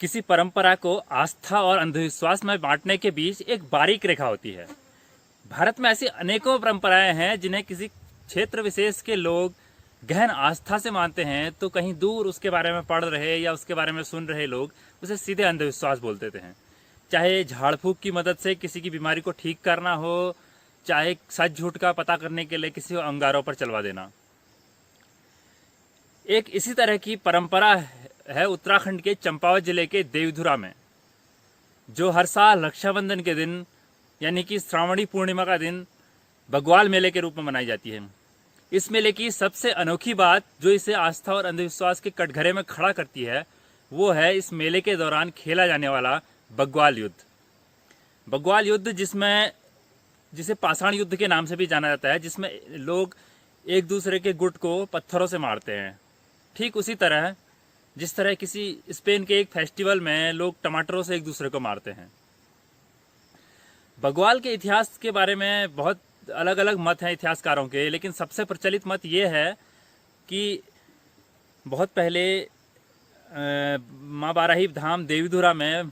किसी परंपरा को आस्था और अंधविश्वास में बांटने के बीच एक बारीक रेखा होती है। भारत में ऐसी अनेकों परंपराएं हैं जिन्हें किसी क्षेत्र विशेष के लोग गहन आस्था से मानते हैं, तो कहीं दूर उसके बारे में पढ़ रहे या उसके बारे में सुन रहे लोग उसे सीधे अंधविश्वास बोल देते हैं। चाहे झाड़ फूक की मदद से किसी की बीमारी को ठीक करना हो, चाहे सच झूठ का पता करने के लिए किसी को अंगारों पर चलवा देना। एक इसी तरह की परंपरा है उत्तराखंड के चंपावत जिले के देवधुरा में, जो हर साल रक्षाबंधन के दिन यानी कि श्रावणी पूर्णिमा का दिन बग्वाल मेले के रूप में मनाई जाती है। इस मेले की सबसे अनोखी बात जो इसे आस्था और अंधविश्वास के कटघरे में खड़ा करती है, वो है इस मेले के दौरान खेला जाने वाला बग्वाल युद्ध। बग्वाल युद्ध जिसे पाषाण युद्ध के नाम से भी जाना जाता है, जिसमें लोग एक दूसरे के गुट को पत्थरों से मारते हैं। ठीक उसी तरह जिस तरह किसी स्पेन के एक फेस्टिवल में लोग टमाटरों से एक दूसरे को मारते हैं। बग्वाल के इतिहास के बारे में बहुत अलग अलग मत हैं इतिहासकारों के, लेकिन सबसे प्रचलित मत ये है कि बहुत पहले माँ बाराही धाम देवीधुरा में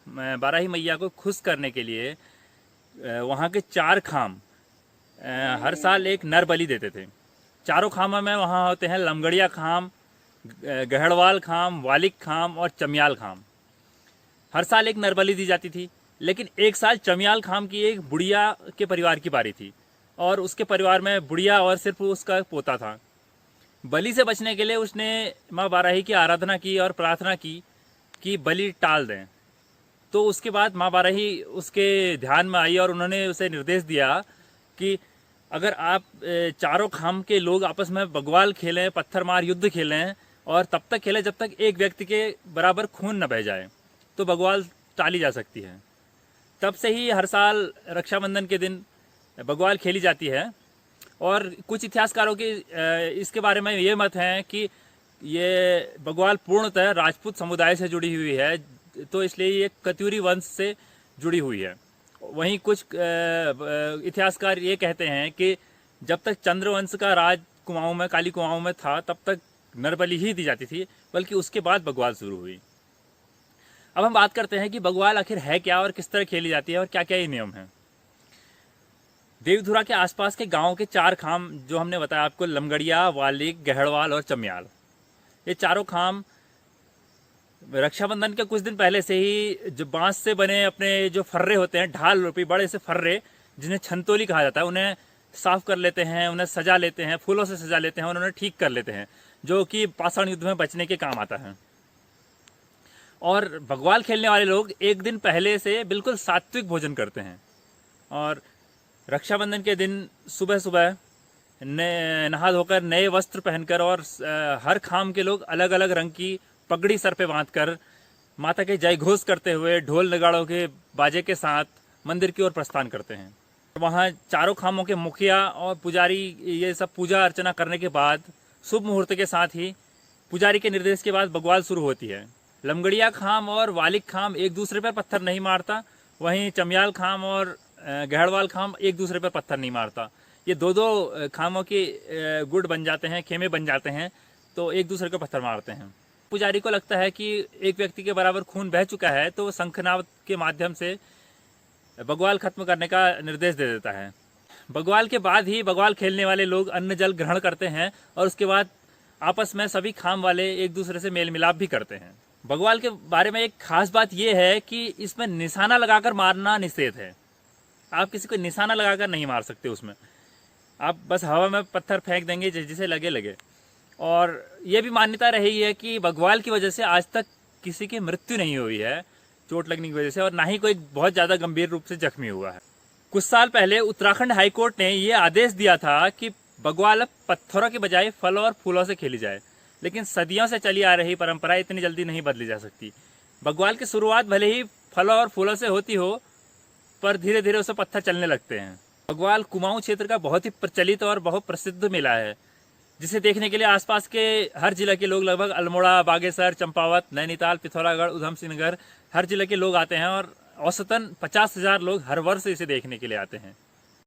बाराही मैया को खुश करने के लिए वहाँ के 4 खाम हर साल एक नर बलि देते थे। चारों खामों में वहाँ होते हैं लमगड़िया खाम, गहड़वाल खाम, वालिक खाम और चमियाल खाम। हर साल एक नर बलि दी जाती थी, लेकिन एक साल चमियाल खाम की एक बुढ़िया के परिवार की बारी थी और उसके परिवार में बुढ़िया और सिर्फ उसका पोता था। बलि से बचने के लिए उसने माँ बाराही की आराधना की और प्रार्थना की कि बलि टाल दें। तो उसके बाद माँ बाराही उसके ध्यान में आई और उन्होंने उसे निर्देश दिया कि अगर आप चारों खाम के लोग आपस में बग्वाल खेलें, पत्थर मार युद्ध खेलें और तब तक खेलें जब तक एक व्यक्ति के बराबर खून न बह जाए, तो बग्वाल टाली जा सकती है। तब से ही हर साल रक्षाबंधन के दिन बग्वाल खेली जाती है। और कुछ इतिहासकारों के इसके बारे में ये मत हैं कि ये बग्वाल पूर्णतः राजपूत समुदाय से जुड़ी हुई है, तो इसलिए ये कत्यूरी वंश से जुड़ी हुई है। वहीं कुछ इतिहासकार ये कहते हैं कि जब तक चंद्रवंश का राज कुमाऊं में, काली कुमाऊं में था, तब तक नरबलि ही दी जाती थी, बल्कि उसके बाद बग्वाल शुरू हुई। अब हम बात करते हैं कि बग्वाल आखिर है क्या और किस तरह खेली जाती है और क्या क्या ये नियम हैं। देवधुरा के आसपास के गांव के 4 खाम जो हमने बताया आपको, लमगड़िया, वालिक, गहड़वाल और चमियाल, ये चारों खाम रक्षाबंधन के कुछ दिन पहले से ही जो बांस से बने अपने जो फर्रे होते हैं, ढाल रूपी बड़े से फर्रे जिन्हें छंतोली कहा जाता है, उन्हें साफ कर लेते हैं, उन्हें सजा लेते हैं, फूलों से सजा लेते हैं और उन्हें ठीक कर लेते हैं, जो कि पाषाण युद्ध में बचने के काम आता है। और बग्वाल खेलने वाले लोग एक दिन पहले से बिल्कुल सात्विक भोजन करते हैं और रक्षाबंधन के दिन सुबह सुबह नहा धोकर नए वस्त्र पहनकर और हर खाम के लोग अलग अलग रंग की पगड़ी सर पे बांधकर माता के जय घोष करते हुए ढोल नगाड़ों के बाजे के साथ मंदिर की ओर प्रस्थान करते हैं। वहाँ चारों खामों के मुखिया और पुजारी ये सब पूजा अर्चना करने के बाद शुभ मुहूर्त के साथ ही पुजारी के निर्देश के बाद बग्वाल शुरू होती है। लमगड़िया खाम और वालिक खाम एक दूसरे पर पत्थर नहीं मारता, वहीं चमियाल खाम और गहड़वाल खाम एक दूसरे पर पत्थर नहीं मारता। ये दो खामों के गुट बन जाते हैं, खेमे बन जाते हैं, तो एक दूसरे को पत्थर मारते हैं। पुजारी को लगता है कि एक व्यक्ति के बराबर खून बह चुका है, तो वो शंखनाद के माध्यम से बग्वाल खत्म करने का निर्देश दे देता है। बग्वाल के बाद ही बग्वाल खेलने वाले लोग अन्न जल ग्रहण करते हैं और उसके बाद आपस में सभी खाम वाले एक दूसरे से मेल मिलाप भी करते हैं। बग्वाल के बारे में एक खास बात यह है कि इसमें निशाना लगाकर मारना निषेध है। आप किसी को निशाना लगाकर नहीं मार सकते, उसमें आप बस हवा में पत्थर फेंक देंगे जिसे लगे लगे। और ये भी मान्यता रही है कि बग्वाल की वजह से आज तक किसी की मृत्यु नहीं हुई है चोट लगने की वजह से, और ना ही कोई बहुत ज़्यादा गंभीर रूप से जख्मी हुआ है। कुछ साल पहले उत्तराखंड हाईकोर्ट ने ये आदेश दिया था कि बग्वाल अब पत्थरों के बजाय फलों और फूलों से खेली जाए, लेकिन सदियों से चली आ रही परंपरा इतनी जल्दी नहीं बदली जा सकती। बग्वाल की शुरुआत भले ही फलों और फूलों से होती हो, पर धीरे धीरे उसे पत्थर चलने लगते हैं। बग्वाल कुमाऊं क्षेत्र का बहुत ही प्रचलित और बहुत प्रसिद्ध मेला है, जिसे देखने के लिए आसपास के हर जिले के लोग, लगभग अल्मोड़ा, बागेश्वर, चंपावत, नैनीताल, पिथौरागढ़, उधम सिंह नगर, हर जिले के लोग आते हैं और औसतन 50,000 लोग हर वर्ष इसे देखने के लिए आते हैं।